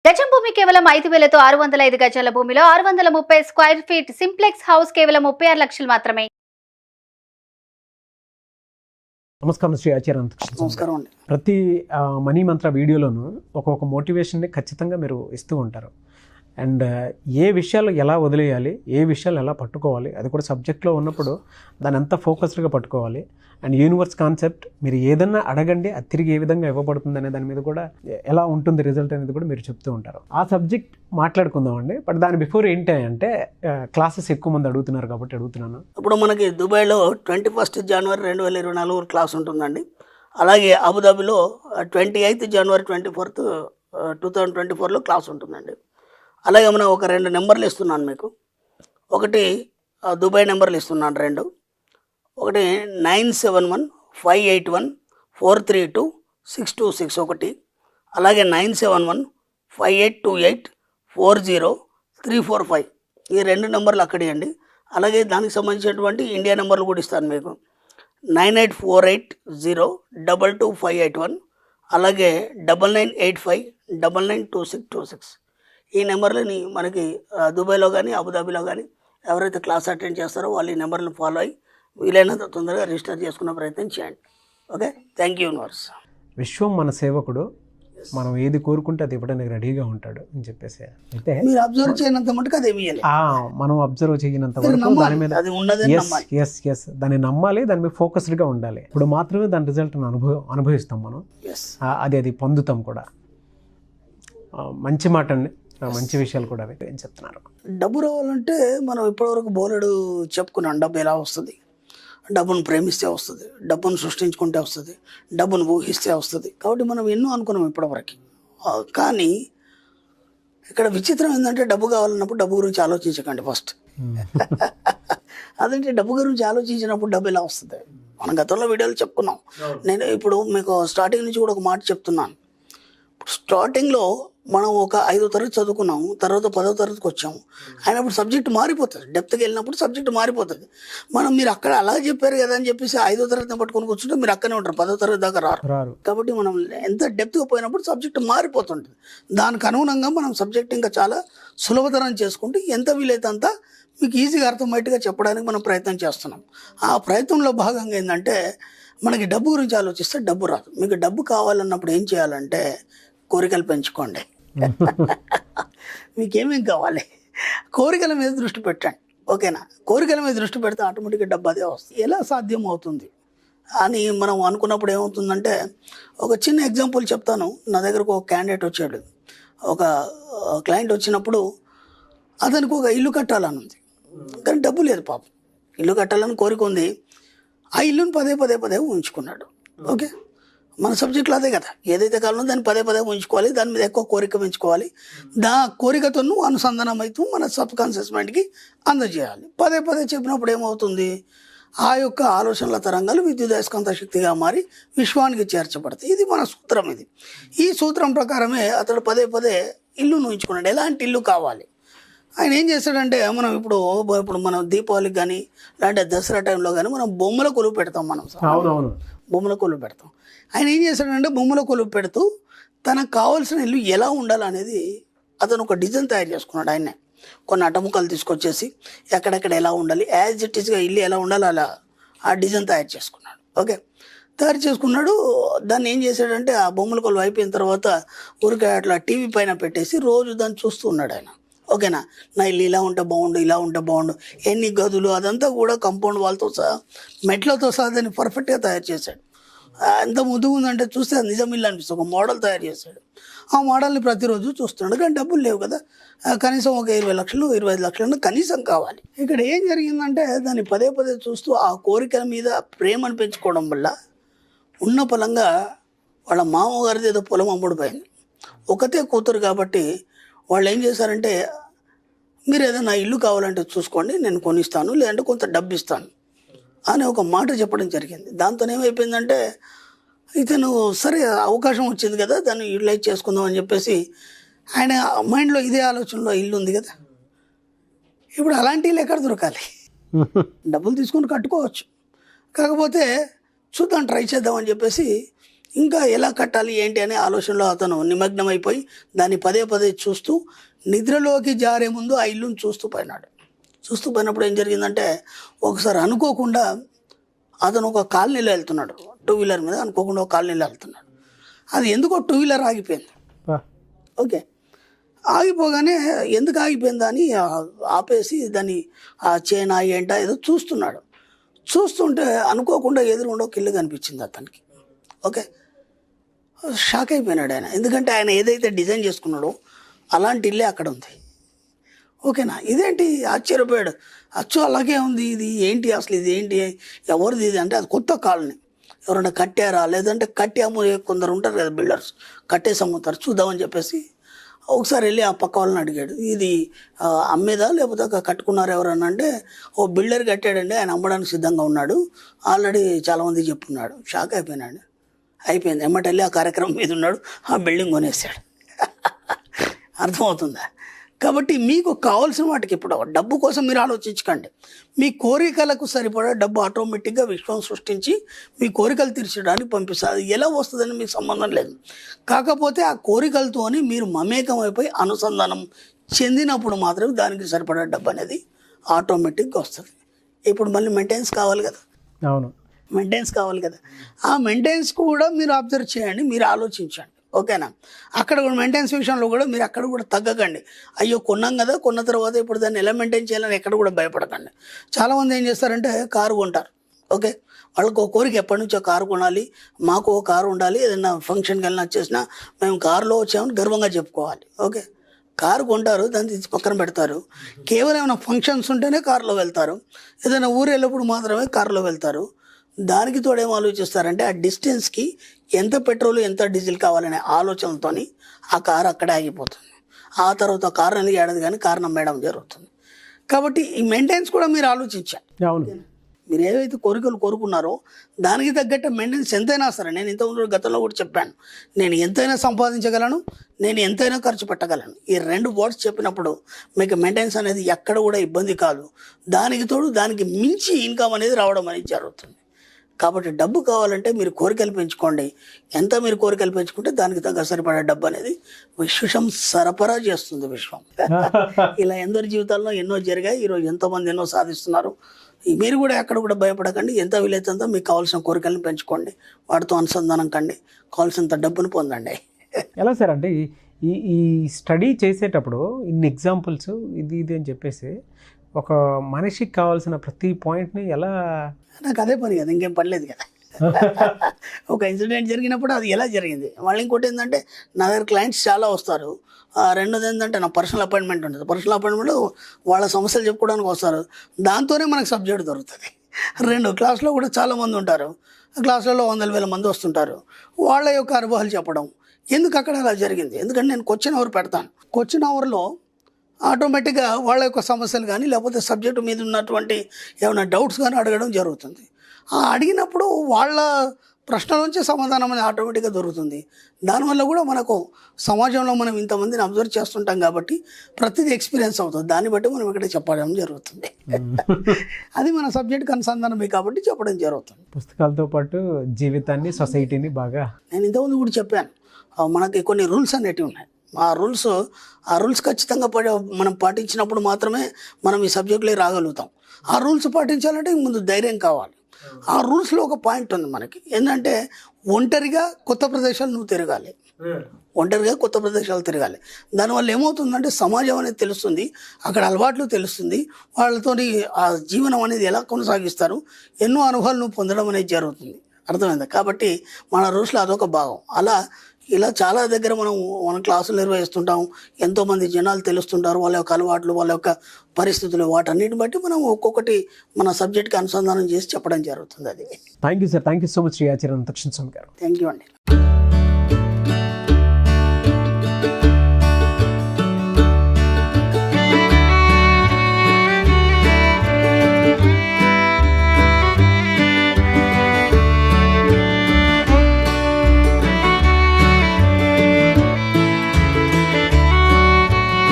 గజం భూమి కేవలం 5,000తో 605 గజాల భూమిలో 630 స్క్వేర్ ఫీట్ సింప్లెక్స్ హౌస్ కేవలం 36 లక్షలు మాత్రమే. నమస్కారం శ్రీ ఆచార్య అనంతకృష్ణ. నమస్కారం అండి. ప్రతి మనీ మంత్ర వీడియోలోనూ ఒక్కొక్క మోటివేషన్ని ఖచ్చితంగా మీరు ఇస్తూ ఉంటారు. అండ్ ఏ విషయాలు ఎలా వదిలేయాలి, ఏ విషయాలు ఎలా పట్టుకోవాలి, అది కూడా సబ్జెక్ట్లో ఉన్నప్పుడు దాన్ని ఎంత ఫోకస్డ్గా పట్టుకోవాలి. అండ్ యూనివర్స్ కాన్సెప్ట్, మీరు ఏదన్నా అడగండి అది తిరిగి ఏ విధంగా ఇవ్వబడుతుంది అనే దాని మీద కూడా ఎలా ఉంటుంది రిజల్ట్ అనేది కూడా మీరు చెప్తూ ఉంటారు. ఆ సబ్జెక్ట్ మాట్లాడుకుందామండి. బట్ దాని బిఫోర్ ఏంటి అంటే క్లాసెస్ ఎక్కువ మంది అడుగుతున్నారు కాబట్టి అడుగుతున్నాను. ఇప్పుడు మనకి దుబాయ్లో 21 జనవరి 2024 క్లాస్ ఉంటుందండి. అలాగే అబుదాబిలో 28 జనవరి 2024లో క్లాస్ ఉంటుందండి. అలాగే మనం ఒక 2 నెంబర్లు ఇస్తున్నాను మీకు. ఒకటి దుబాయ్ నెంబర్లు ఇస్తున్నాను 2. ఒకటి 971581432626 ఒకటి, అలాగే 971582840345 ఈ 2 నెంబర్లు అక్కడే అండి. అలాగే దానికి సంబంధించినటువంటి ఇండియా నెంబర్లు కూడా ఇస్తాను మీకు. 9848022581 అలాగే 9985992626 ఈ నెంబర్లని మనకి దుబాయ్లో కానీ అబుదాబిలో కానీ ఎవరైతే క్లాస్ అటెండ్ చేస్తారో వాళ్ళు ఈ నెంబర్లను ఫాలో అయ్యి వీలైనంత తొందరగా రిజిస్టర్ చేసుకునే ప్రయత్నం చేయండి. Okay, thank you universe. విశ్వం మన సేవకుడు, మనం ఏది కోరుకుంటే అది ఇవ్వడానికి రెడీగా ఉంటాడు అని చెప్పేసి. అయితే మీరు అబ్జర్వ్ చేయనంత మటుకు అది ఇవ్వాలి. మనం అబ్జర్వ్ చేయనంత వరకు దాని మీద అది ఉన్నదే ఎస్ దాన్ని నమ్మాలి, దాని మీద ఫోకస్డ్గా ఉండాలి. ఇప్పుడు మాత్రమే దాని రిజల్ట్ అనుభవిస్తాం మనం. అది పొందుతాం కూడా. మంచి మాట అండి, మంచి విషయాలు కూడా ఏం చెప్తున్నారు. డబ్బు రావాలంటే మనం ఇప్పటివరకు బోలెడు చెప్పుకున్నాం. డబ్బు ఎలా వస్తుంది, డబ్బును ప్రేమిస్తే వస్తుంది, డబ్బును సృష్టించుకుంటే వస్తుంది, డబ్బును ఊహిస్తే వస్తుంది. కాబట్టి మనం ఎన్నో అనుకున్నాం ఇప్పటివరకు. కానీ ఇక్కడ విచిత్రం ఏంటంటే డబ్బు కావాలన్నప్పుడు డబ్బు గురించి ఆలోచించకండి ఫస్ట్. అదంటే డబ్బు గురించి ఆలోచించినప్పుడు డబ్బు ఎలా వస్తుంది. మనం గతంలో వీడియోలు చెప్పుకున్నాం. నేను ఇప్పుడు మీకు స్టార్టింగ్ నుంచి కూడా ఒక మాట చెప్తున్నాను. స్టార్టింగ్లో మనం ఒక 5వ తరగతి చదువుకున్నాము, తర్వాత 10వ తరగతికి వచ్చాము. అయినప్పుడు సబ్జెక్ట్ మారిపోతుంది. డెప్త్కి వెళ్ళినప్పుడు సబ్జెక్ట్ మారిపోతుంది. మీరు అక్కడ అలా చెప్పారు కదా అని చెప్పేసి 5వ తరగతిని పట్టుకొని కూర్చుంటే మీరు అక్కడనే ఉంటారు, 10వ తరగతి దాకా రారు. కాబట్టి మనం ఎంత డెప్త్గా పోయినప్పుడు సబ్జెక్ట్ మారిపోతుంటుంది. దానికి అనుగుణంగా మనం సబ్జెక్ట్ ఇంకా చాలా సులభతరం చేసుకుంటూ ఎంత వీలైతే అంత మీకు ఈజీగా అర్థమయ్యేట్టుగా చెప్పడానికి మనం ప్రయత్నం చేస్తున్నాం. ఆ ప్రయత్నంలో భాగంగా ఏంటంటే మనకి డబ్బు గురించి ఆలోచిస్తే డబ్బు రాదు. మీకు డబ్బు కావాలన్నప్పుడు ఏం చేయాలంటే కోరికలు పెంచుకోండి. మీకేమేం కావాలి, కోరికల మీద దృష్టి పెట్టండి. ఓకేనా? కోరికల మీద దృష్టి పెడితే ఆటోమేటిక్గా డబ్బు అదే వస్తుంది. ఎలా సాధ్యం అవుతుంది అని మనం అనుకున్నప్పుడు ఏమవుతుందంటే, ఒక చిన్న ఎగ్జాంపుల్ చెప్తాను. నా దగ్గరకు ఒక క్యాండిడేట్ వచ్చాడు. ఒక క్లయింట్ వచ్చినప్పుడు అతనికి ఒక ఇల్లు కట్టాలని ఉంది, కానీ డబ్బు లేదు పాపం. ఇల్లు కట్టాలని కోరిక ఉంది. ఆ ఇల్లుని పదే ఉంచుకున్నాడు. ఓకే, మన సబ్జెక్టులో అదే కదా, ఏదైతే కావాలో దాన్ని పదే ఉంచుకోవాలి, దాని మీద ఎక్కువ కోరిక పెంచుకోవాలి. కోరికతో అనుసంధానం అవుతూ మన సబ్ కాన్షియస్ మైండ్కి అందజేయాలి. పదే చెప్పినప్పుడు ఏమవుతుంది, ఆ యొక్క ఆలోచనల తరంగాలు విద్యుదయస్కాంత శక్తిగా మారి విశ్వానికి చేర్చబడతాయి. ఇది మన సూత్రం. ఈ సూత్రం ప్రకారమే అతడు పదే ఇల్లును ఉంచుకున్నాడు. ఎలాంటి ఇల్లు కావాలి ఆయన ఏం చేస్తాడంటే, మనం ఇప్పుడు మనం దీపావళికి కానీ లేదంటే దసరా టైంలో కానీ మనం బొమ్మల కొలువు పెడతాం. బొమ్మల కొలువు పెడతాం. ఆయన ఏం చేస్తాడంటే బొమ్మల కొలువు పెడుతూ తనకు కావాల్సిన ఇల్లు ఎలా ఉండాలనేది అతను ఒక డిజైన్ తయారు చేసుకున్నాడు. ఆయనే కొన్ని అటముకలు తీసుకొచ్చేసి ఎక్కడెక్కడ ఎలా ఉండాలి, యాజ్ ఇట్ ఈస్గా ఇల్లు ఎలా ఉండాలి అలా ఆ డిజైన్ తయారు చేసుకున్నాడు. ఓకే, తయారు చేసుకున్నాడు. దాన్ని ఏం చేశాడంటే ఆ బొమ్మల కొలువు అయిపోయిన తర్వాత ఊరికే అట్లా టీవీ పైన పెట్టేసి రోజు దాన్ని చూస్తూ ఉన్నాడు ఆయన. ఓకేనా, నా ఇల్లు ఇలా ఉంటే బాగుండు, ఇలా ఉంటే బాగుండు, ఎన్ని గదులు, అదంతా కూడా కంపౌండ్ వాళ్ళతో సహా మెట్లతో సహా దాన్ని పర్ఫెక్ట్గా తయారు చేశాడు. ఎంత ముద్దుగా ఉందంటే చూస్తే అది నిజం ఇల్లు అనిపిస్తుంది. ఒక మోడల్ తయారు చేశాడు. ఆ మోడల్ని ప్రతిరోజు చూస్తున్నాడు. కానీ డబ్బులు లేవు కదా, కనీసం ఒక 20 లక్షలు 25 లక్షలు కనీసం కావాలి. ఇక్కడ ఏం జరిగిందంటే దాన్ని పదే చూస్తూ ఆ కోరికల మీద ప్రేమను పెంచుకోవడం వల్ల ఉన్న పొలంగా వాళ్ళ మామగారిది ఏదో పొలం అమ్ముడిపోయింది. ఒకతే కూతురు కాబట్టి వాళ్ళు ఏం చేశారంటే, మీరు ఏదైనా ఇల్లు కావాలంటే చూసుకోండి, నేను కొనిస్తాను, లేదంటే కొంత డబ్బు ఇస్తాను అని ఒక మాట చెప్పడం జరిగింది. దాంతో ఏమైపోయిందంటే ఇతను సరే అవకాశం వచ్చింది కదా దాన్ని యూటిలైజ్ చేసుకుందాం అని చెప్పేసి ఆయన మైండ్లో ఇదే ఆలోచనలో ఇల్లు ఉంది కదా. ఇప్పుడు అలాంటి ఇల్లు ఎక్కడ దొరకాలి? డబ్బులు తీసుకొని కట్టుకోవచ్చు, కాకపోతే చూద్దాం ట్రై చేద్దామని చెప్పేసి ఇంకా ఎలా కట్టాలి ఏంటి అనే ఆలోచనలో అతను నిమగ్నమైపోయి దాన్ని పదే పదే చూస్తూ నిద్రలోకి జారే ముందు ఆ ఇల్లును చూస్తూ పోయినప్పుడు ఏం జరిగిందంటే ఒకసారి అనుకోకుండా అతను ఒక కాలనీలో వెళ్తున్నాడు, 2 వీలర్ మీద అనుకోకుండా ఒక కాలనీలో వెళ్తున్నాడు. అది ఎందుకో 2 వీలర్ ఆగిపోయింది. ఓకే, ఆగిపోగానే ఎందుకు ఆగిపోయిందా అని ఆపేసి దాన్ని ఆ చైన్ ఏంటా ఏదో చూస్తున్నాడు. చూస్తుంటే అనుకోకుండా ఎదురుగుండా ఒక ఇల్లు కనిపించింది అతనికి. ఓకే, షాక్ అయిపోయినాడు ఆయన, ఎందుకంటే ఆయన ఏదైతే డిజైన్ చేసుకున్నాడో అలాంటి ఇల్లే అక్కడ ఉంది. ఓకేనా, ఇదేంటి ఆశ్చర్యపోయాడు. అచ్చు అలాగే ఉంది, ఇది ఏంటి అసలు, ఇది ఏంటి, ఎవరిది ఇది అంటే అది కొత్త కాలనీ, ఎవరైనా కట్టారా లేదంటే కట్టి అమ్ము, కొందరు ఉంటారు కదా బిల్డర్స్ కట్టేసి అమ్ముతారు, చూద్దామని చెప్పేసి ఒకసారి వెళ్ళి ఆ పక్క వాళ్ళని అడిగాడు, ఇది అమ్మేదా లేకపోతే కట్టుకున్నారు ఎవరన్నా అంటే, ఓ బిల్డర్ కట్టాడండి, ఆయన అమ్మడానికి సిద్ధంగా ఉన్నాడు, ఆల్రెడీ చాలామంది చెప్పున్నాడు. షాక్ అయిపోయినాడు. అయిపోయింది, ఎమ్మటెళ్ళి ఆ కార్యక్రమం మీద ఉన్నాడు, ఆ బిల్డింగ్ కొనేసాడు. అర్థమవుతుందా? కాబట్టి మీకు కావాల్సిన వాటికి ఇప్పుడు డబ్బు కోసం మీరు ఆలోచించకండి. మీ కోరికలకు సరిపడా డబ్బు ఆటోమేటిక్గా విశ్వం సృష్టించి మీ కోరికలు తీర్చడానికి పంపిస్తుంది. అది ఎలా వస్తుందని మీకు సంబంధం లేదు. కాకపోతే ఆ కోరికలతోని మీరు మమేకం అయిపోయి అనుసంధానం చెందినప్పుడు మాత్రమే దానికి సరిపడా డబ్బు అనేది ఆటోమేటిక్గా వస్తుంది. ఇప్పుడు మళ్ళీ మెయింటెనెన్స్ కావాలి కదా. అవును, మెయింటెనెన్స్ కావాలి కదా. ఆ మెయింటెనెన్స్ కూడా మీరు అబ్జర్వ్ చేయండి, మీరు ఆలోచించండి. ఓకేనా, అక్కడ కూడా మెయింటెనెన్స్ విషయంలో కూడా మీరు అక్కడ కూడా తగ్గకండి. అయ్యో కొన్నాం కదా, కొన్న తర్వాత ఇప్పుడు దాన్ని ఎలా మెయింటైన్ చేయాలని ఎక్కడ కూడా భయపడకండి. చాలామంది ఏం చేస్తారంటే కారు కొంటారు. ఓకే, వాళ్ళకు ఒక కోరిక ఎప్పటి నుంచో కారు కొనాలి, మాకు ఒక కారు ఉండాలి, ఏదైనా ఫంక్షన్కి వెళ్ళినా చేసినా మేము కారులో వచ్చామని గర్వంగా చెప్పుకోవాలి. ఓకే, కారు కొంటారు, దాన్ని తీసి పక్కన పెడతారు. కేవలం ఏమైనా ఫంక్షన్స్ ఉంటేనే కారులో వెళ్తారు, ఏదైనా ఊరు వెళ్ళినప్పుడు మాత్రమే కారులో వెళ్తారు. దానికి తోడు ఏం ఆలోచిస్తారంటే ఆ డిస్టెన్స్కి ఎంత పెట్రోల్ ఎంత డీజిల్ కావాలనే ఆలోచనతో ఆ కారు అక్కడే ఆగిపోతుంది. ఆ తర్వాత కారు అనేది ఏడాది కానీ కారు నమ్మేయడం జరుగుతుంది. కాబట్టి ఈ మెయింటెనెన్స్ కూడా మీరు ఆలోచించాలి. అవును, మీరు ఏవైతే కోరికలు కోరుకున్నారో దానికి తగ్గట్టు మెయింటెనెన్స్ ఎంతైనా సరే, నేను ఇంతకుముందు గతంలో కూడా చెప్పాను, నేను ఎంతైనా సంపాదించగలను, నేను ఎంతైనా ఖర్చు పెట్టగలను. ఈ 2 వర్డ్స్ చెప్పినప్పుడు మీకు మెయింటెనెన్స్ అనేది ఎక్కడ కూడా ఇబ్బంది కాదు. దానికి తోడు దానికి మించి ఇన్కమ్ అనేది రావడం అనేది జరుగుతుంది. కాబట్టి డబ్బు కావాలంటే మీరు కోరికలు పెంచుకోండి. ఎంత మీరు కోరికలు పెంచుకుంటే దానికి తగ్గ సరిపడే డబ్బు అనేది విశ్వం సరఫరా చేస్తుంది. విశ్వం ఇలా ఎందరి జీవితాల్లో ఎన్నో జరిగాయి. ఈరోజు ఎంతోమంది ఎన్నో సాధిస్తున్నారు. మీరు కూడా ఎక్కడ కూడా భయపడకండి. ఎంత వీలైతే అంత మీకు కావాల్సిన కోరికలను పెంచుకోండి, వాటితో అనుసంధానం కండి, కావాల్సినంత డబ్బును పొందండి. ఎలా సార్ అంటే ఈ ఈ స్టడీ చేసేటప్పుడు ఇన్ని ఎగ్జాంపుల్స్ ఇది అని చెప్పేసి ఒక మనిషికి కావాల్సిన ప్రతి పాయింట్ని ఎలా, నాకు అదే పని కదా, ఇంకేం పని లేదు కదా. ఒక ఇన్సిడెంట్ జరిగినప్పుడు అది ఎలా జరిగింది. మళ్ళీ ఇంకోటి ఏంటంటే నా దగ్గర క్లయింట్స్ చాలా వస్తారు. రెండోది ఏంటంటే నా పర్సనల్ అపాయింట్మెంట్ ఉంటుంది. పర్సనల్ అపాయింట్మెంట్లో వాళ్ళ సమస్యలు చెప్పుకోవడానికి వస్తారు. దాంతోనే మనకు సబ్జెక్ట్ దొరుకుతుంది. 2 క్లాస్లో కూడా చాలామంది ఉంటారు. క్లాసులలో 100,000 మంది వస్తుంటారు. వాళ్ళ యొక్క అనుభవాలు చెప్పడం. ఎందుకు అక్కడ అలా జరిగింది, ఎందుకంటే నేను క్వశ్చన్ అవర్ పెడతాను. క్వశ్చన్ అవర్లో ఆటోమేటిక్గా వాళ్ళ యొక్క సమస్యలు కానీ లేకపోతే సబ్జెక్టు మీద ఉన్నటువంటి ఏమైనా డౌట్స్ కానీ అడగడం జరుగుతుంది. అడిగినప్పుడు వాళ్ళ ప్రశ్నల నుంచి సమాధానం అనేది ఆటోమేటిక్గా దొరుకుతుంది. దానివల్ల కూడా మనకు సమాజంలో మనం ఇంతమందిని అబ్జర్వ్ చేస్తుంటాం కాబట్టి ప్రతిదీ ఎక్స్పీరియన్స్ అవుతుంది. దాన్ని బట్టి మనం ఇక్కడ చెప్పడం జరుగుతుంది. అది మన సబ్జెక్ట్కి అనుసంధానమే కాబట్టి చెప్పడం జరుగుతుంది. పుస్తకాలతో పాటు జీవితాన్ని, సొసైటీని బాగా, నేను ఇంతకుముందు కూడా చెప్పాను, మనకి కొన్ని రూల్స్ అనేటివి ఉన్నాయి. ఆ రూల్స్ ఖచ్చితంగా మనం పాటించినప్పుడు మాత్రమే మనం ఈ సబ్జెక్టులో రాగలుగుతాం. ఆ రూల్స్ పాటించాలంటే ముందు ధైర్యం కావాలి. ఆ రూల్స్లో ఒక పాయింట్ ఉంది మనకి, ఏంటంటే ఒంటరిగా కొత్త ప్రదేశాలు నువ్వు తిరగాలి. దానివల్ల ఏమవుతుందంటే సమాజం అనేది తెలుస్తుంది, అక్కడ అలవాట్లు తెలుస్తుంది, వాళ్ళతో ఆ జీవనం అనేది ఎలా కొనసాగిస్తారు, ఎన్నో అనుభవాలు నువ్వు పొందడం అనేది జరుగుతుంది. అర్థమైందా? కాబట్టి మన రూల్స్లో అదొక భాగం. ఇలా చాలా దగ్గర మన క్లాసులు నిర్వహిస్తుంటాం. ఎంతోమంది జనాలు తెలుస్తుంటారు, వాళ్ళ యొక్క అలవాట్లు, వాళ్ళ యొక్క పరిస్థితులు, వాటన్నిటిని బట్టి మనం ఒక్కొక్కటి మన సబ్జెక్ట్కి అనుసంధానం చేసి చెప్పడం జరుగుతుంది. అది. Thank you sir, thank you so much Shri Acharya Dakshina Swamy గారు. థ్యాంక్ యూ అండి.